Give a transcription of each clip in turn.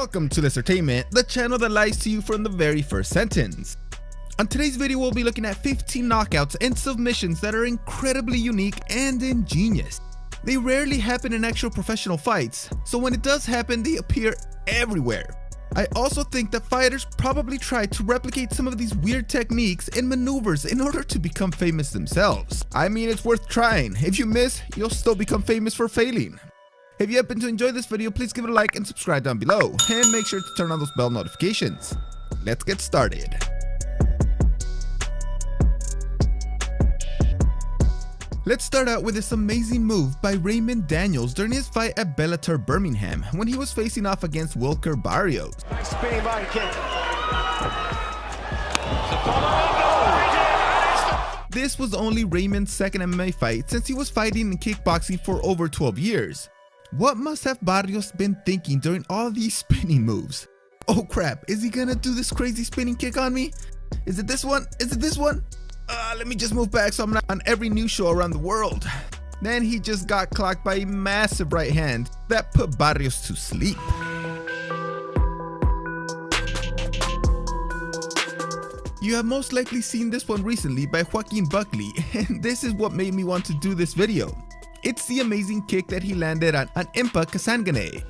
Welcome to Listertainment, the channel that lies to you from the very first sentence. On today's video, we'll be looking at 15 knockouts and submissions that are incredibly unique and ingenious. They rarely happen in actual professional fights, so when it does happen, they appear everywhere. I also think that fighters probably try to replicate some of these weird techniques and maneuvers in order to become famous themselves. I mean, it's worth trying. If you miss, you'll still become famous for failing. If you happen to enjoy this video, please give it a like and subscribe down below, and make sure to turn on those bell notifications. Let's get started. Let's start out with this amazing move by Raymond Daniels during his fight at Bellator Birmingham when he was facing off against Wilker Barrios. Nice spinning body kick. This was only Raymond's second MMA fight since he was fighting in kickboxing for over 12 years. What must have Barrios been thinking during all these spinning moves? Oh crap, is he gonna do this crazy spinning kick on me? Is it this one? Is it this one? Let me just move back so I'm not on every news show around the world. Then he just got clocked by a massive right hand that put Barrios to sleep. You have most likely seen this one recently by Joaquin Buckley, and this is what made me want to do this video. It's the amazing kick that he landed on Impa Kasanganay.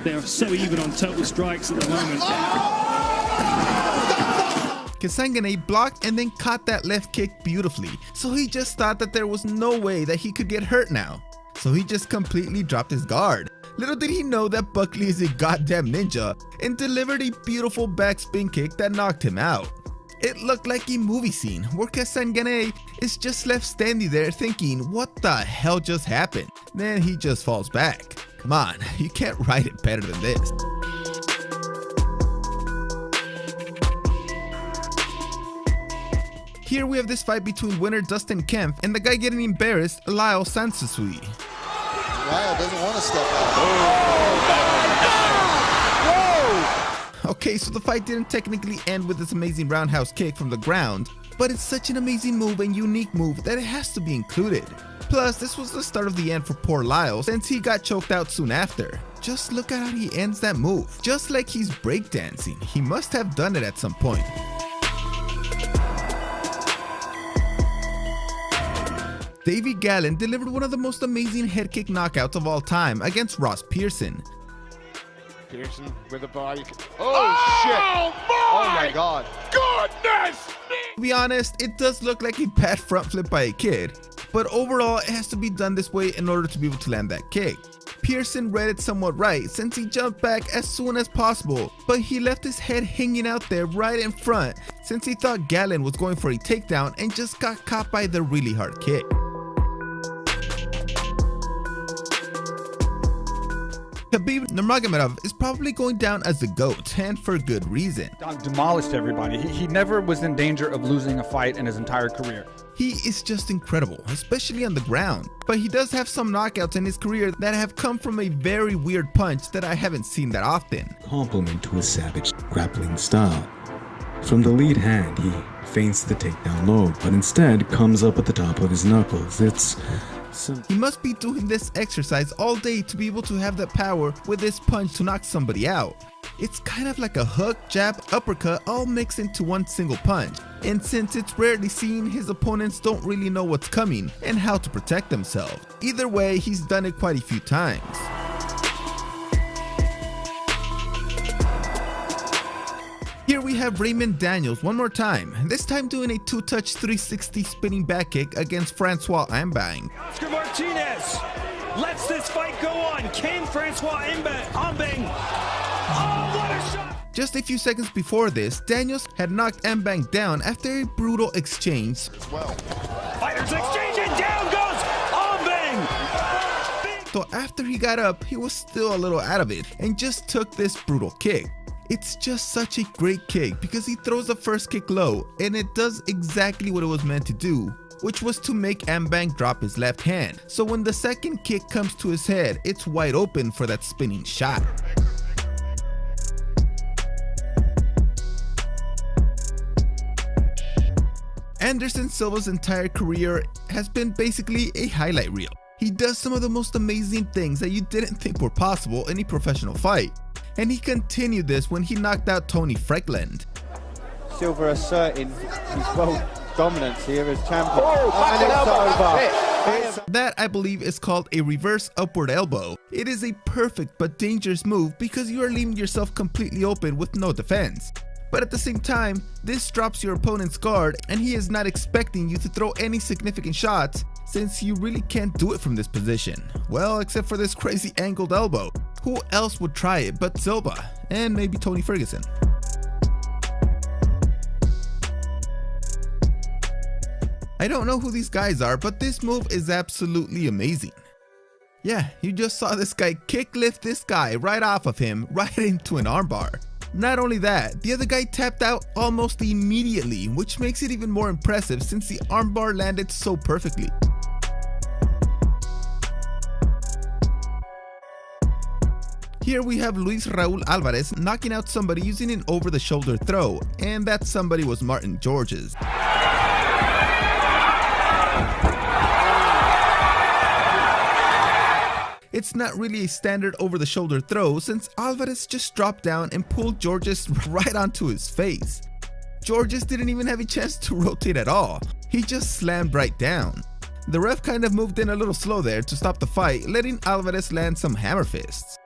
They're so even on total strikes at the moment. Kasanganay blocked and then caught that left kick beautifully, so he just thought that there was no way that he could get hurt now. So he just completely dropped his guard. Little did he know that Buckley is a goddamn ninja and delivered a beautiful backspin kick that knocked him out. It looked like a movie scene where Kasanganay is just left standing there thinking, what the hell just happened? Then he just falls back. Come on, you can't write it better than this. Here we have this fight between winner Dustin Kempf and the guy getting embarrassed, Lyle Sansusui. Lyle doesn't want to step out. Okay, so the fight didn't technically end with this amazing roundhouse kick from the ground, but it's such an amazing move and unique move that it has to be included. Plus, this was the start of the end for poor Lyle since he got choked out soon after. Just look at how he ends that move, just like he's breakdancing. He must have done it at some point. Davey Gallen delivered one of the most amazing head kick knockouts of all time against Ross Pearson. Pearson with a body. Oh shit! Oh my god! Goodness! To be honest, it does look like a bad front flip by a kid, but overall it has to be done this way in order to be able to land that kick. Pearson read it somewhat right since he jumped back as soon as possible, but he left his head hanging out there right in front since he thought Gallen was going for a takedown and just got caught by the really hard kick. Khabib Nurmagomedov is probably going down as the GOAT, and for good reason. Demolished everybody. He never was in danger of losing a fight in his entire career. He is just incredible, especially on the ground. But he does have some knockouts in his career that have come from a very weird punch that I haven't seen that often. Complement to his savage grappling style. From the lead hand, he feints the takedown low, but instead comes up at the top of his knuckles. He must be doing this exercise all day to be able to have that power with this punch to knock somebody out. It's kind of like a hook, jab, uppercut all mixed into one single punch. And since it's rarely seen, his opponents don't really know what's coming and how to protect themselves. Either way, he's done it quite a few times. Here we have Raymond Daniels one more time, this time doing a two-touch 360 spinning back kick against Francois Ambang. Oscar Martinez lets this fight go on. Can Francois Ambang? Oh, what a shot! Just a few seconds before this, Daniels had knocked Ambang down after a brutal exchange. Fighters exchanging, down goes Ambang! So after he got up, he was still a little out of it and just took this brutal kick. It's just such a great kick because he throws the first kick low and it does exactly what it was meant to do, which was to make Ambang drop his left hand. So when the second kick comes to his head, it's wide open for that spinning shot. Anderson Silva's entire career has been basically a highlight reel. He does some of the most amazing things that you didn't think were possible in a professional fight. And he continued this when he knocked out Tony Freiklund. Silva asserting his world dominance here as champion. And it's over. That, I believe, is called a reverse upward elbow. It is a perfect but dangerous move because you are leaving yourself completely open with no defense. But at the same time, this drops your opponent's guard and he is not expecting you to throw any significant shots since you really can't do it from this position. Well, except for this crazy angled elbow. Who else would try it but Silva and maybe Tony Ferguson? I don't know who these guys are, but this move is absolutely amazing. Yeah, you just saw this guy kick lift this guy right off of him, right into an armbar. Not only that, the other guy tapped out almost immediately, which makes it even more impressive since the armbar landed so perfectly. Here we have Luis Raul Alvarez knocking out somebody using an over-the-shoulder throw, and that somebody was Martin Georges. It's not really a standard over-the-shoulder throw since Alvarez just dropped down and pulled Georges right onto his face. Georges didn't even have a chance to rotate at all. He just slammed right down. The ref kind of moved in a little slow there to stop the fight, letting Alvarez land some hammer fists.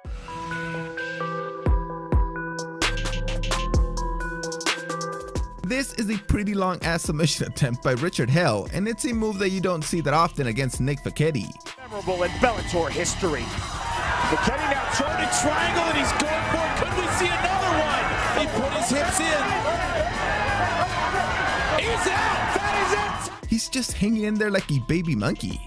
This is a pretty long ass submission attempt by Richard Hell, and it's a move that you don't see that often against Nick Fekete. Memorable in Bellator history. Fekete now turning triangle and he's going for it. Could we see another one? He put his hips in. He's out. That is it. He's just hanging in there like a baby monkey.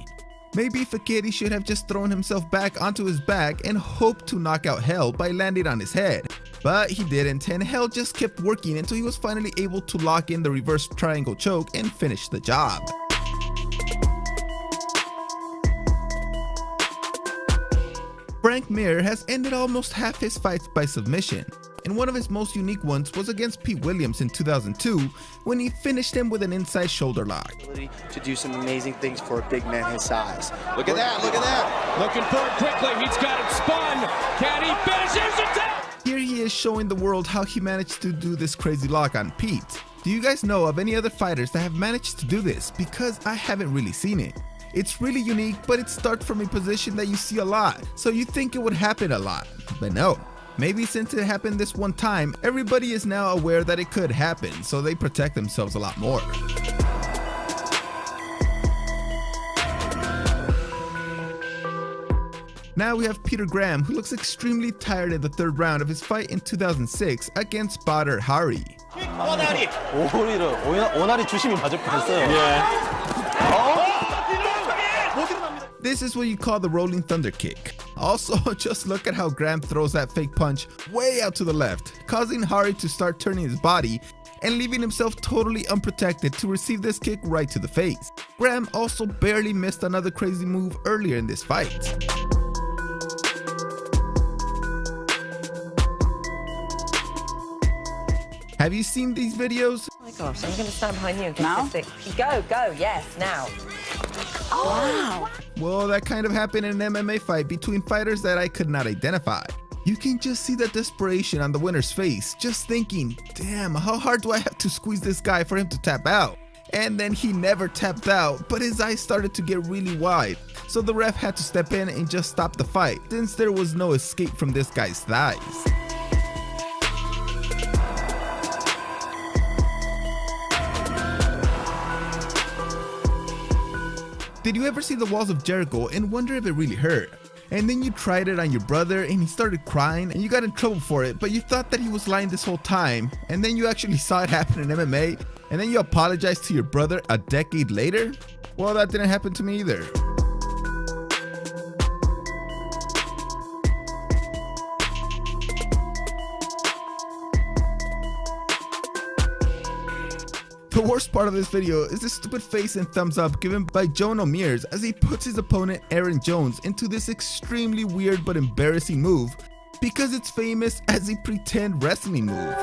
Maybe Fekete should have just thrown himself back onto his back and hoped to knock out Hell by landing on his head. But he didn't, and Hell just kept working until he was finally able to lock in the reverse triangle choke and finish the job. Frank Mir has ended almost half his fights by submission, and one of his most unique ones was against Pete Williams in 2002 when he finished him with an inside shoulder lock. To do some amazing things for a big man his size. Look at that, look at that. Looking for it quickly. He's got it spun. Can he finish? Here's the tap. Here he is showing the world how he managed to do this crazy lock on Pete. Do you guys know of any other fighters that have managed to do this? Because I haven't really seen it. It's really unique, but it starts from a position that you see a lot, so you think it would happen a lot, but no. Maybe since it happened this one time, everybody is now aware that it could happen, so they protect themselves a lot more. Now we have Peter Graham, who looks extremely tired in the third round of his fight in 2006 against Badr Hari. This is what you call the rolling thunder kick. Also, just look at how Graham throws that fake punch way out to the left, causing Hari to start turning his body and leaving himself totally unprotected to receive this kick right to the face. Graham also barely missed another crazy move earlier in this fight. Have you seen these videos? Oh my gosh, I'm going to stand behind you and get this stick. Go, yes, now. Oh, wow. Well, that kind of happened in an MMA fight between fighters that I could not identify. You can just see the desperation on the winner's face, just thinking, damn, how hard do I have to squeeze this guy for him to tap out? And then he never tapped out, but his eyes started to get really wide. So the ref had to step in and just stop the fight, since there was no escape from this guy's thighs. Did you ever see the Walls of Jericho and wonder if it really hurt? And then you tried it on your brother and he started crying and you got in trouble for it, but you thought that he was lying this whole time, and then you actually saw it happen in MMA, and then you apologized to your brother a decade later? Well, that didn't happen to me either. The worst part of this video is this stupid face and thumbs up given by Joe Nomiers as he puts his opponent Aaron Jones into this extremely weird but embarrassing move because it's famous as a pretend wrestling move.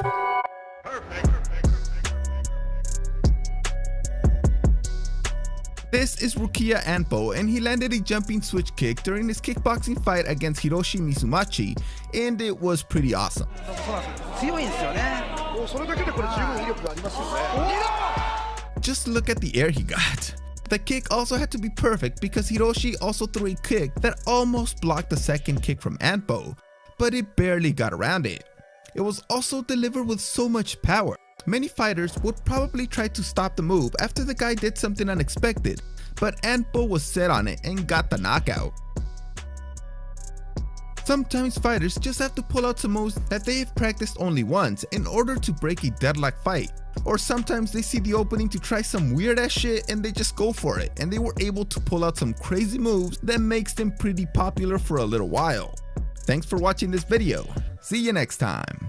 This is Rukiya Anpo, and he landed a jumping switch kick during his kickboxing fight against Hiroshi Mizumachi, and it was pretty awesome. Just look at the air he got. The kick also had to be perfect because Hiroshi also threw a kick that almost blocked the second kick from Anpo, but it barely got around it. It was also delivered with so much power. Many fighters would probably try to stop the move after the guy did something unexpected, but Anpo was set on it and got the knockout. Sometimes fighters just have to pull out some moves that they have practiced only once in order to break a deadlock fight. Or sometimes they see the opening to try some weird ass shit and they just go for it, and they were able to pull out some crazy moves that makes them pretty popular for a little while. Thanks for watching this video. See you next time.